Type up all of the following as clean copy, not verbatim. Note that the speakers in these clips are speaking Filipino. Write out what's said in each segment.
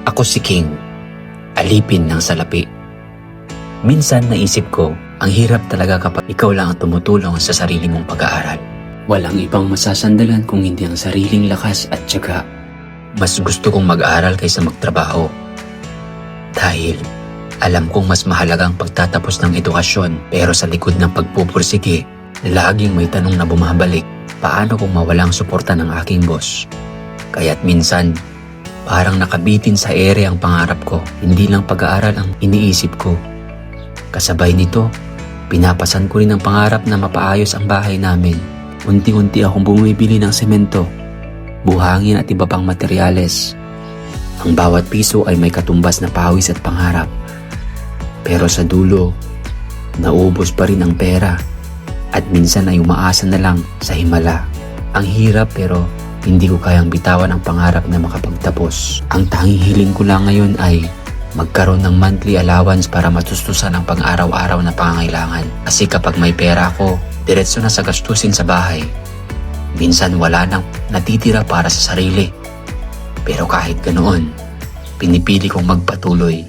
Ako si King, alipin ng salapi. Minsan naisip ko, ang hirap talaga kapag ikaw lang ang tumutulong sa sarili mong pag-aaral. Walang ibang masasandalan kung hindi ang sariling lakas at tiyaga. Mas gusto kong mag-aaral kaysa magtrabaho. Dahil alam kong mas mahalaga ang pagtatapos ng edukasyon, pero sa likod ng pagpupursige, laging may tanong na bumabalik, paano kung mawala ang suporta ng aking boss? Kaya't minsan, parang nakabitin sa ere ang pangarap ko. Hindi lang pag-aaral ang iniisip ko. Kasabay nito, pinapasan ko rin ang pangarap na mapaayos ang bahay namin. Unti-unti akong bumibili ng semento, buhangin at iba pang materyales. Ang bawat piso ay may katumbas na pawis at pangarap. Pero sa dulo, naubos pa rin ang pera at minsan ay umaasa na lang sa himala. Ang hirap pero hindi ko kayang bitawan ang pangarap na makapagtapos. Ang tanging hiling ko lang ngayon ay magkaroon ng monthly allowance para matustusan ang pang-araw-araw na pangangailangan. Kasi kapag may pera ako, diretso na sa gastusin sa bahay. Minsan wala nang natitira para sa sarili. Pero kahit ganoon, pinipili kong magpatuloy.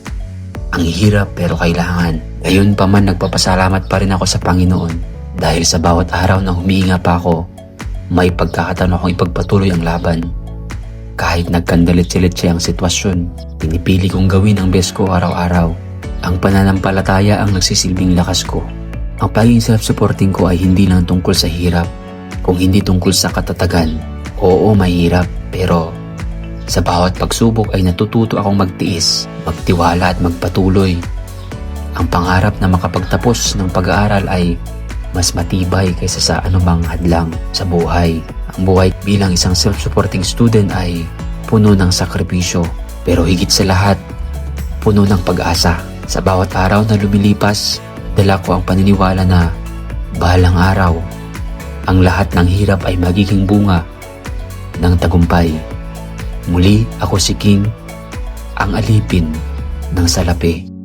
Ang hirap pero kailangan. Gayon pa man, nagpapasalamat pa rin ako sa Panginoon dahil sa bawat araw na humihinga pa ako, may pagkakataon akong ipagpatuloy ang laban. Kahit nagkandalit-silitsya ang sitwasyon, pinipili kong gawin ang best ko araw-araw. Ang pananampalataya ang nagsisilbing lakas ko. Ang pagiging self-supporting ko ay hindi lang tungkol sa hirap, kung hindi tungkol sa katatagan. Oo, mahirap, pero sa bawat pagsubok ay natututo akong magtiis, magtiwala at magpatuloy. Ang pangarap na makapagtapos ng pag-aaral ay mas matibay kaysa sa anumang hadlang sa buhay. Ang buhay bilang isang self-supporting student ay puno ng sakripisyo, pero higit sa lahat, puno ng pag-asa. Sa bawat araw na lumilipas, dala ko ang paniniwala na balang araw, ang lahat ng hirap ay magiging bunga ng tagumpay. Muli, ako si King, ang alipin ng salapi.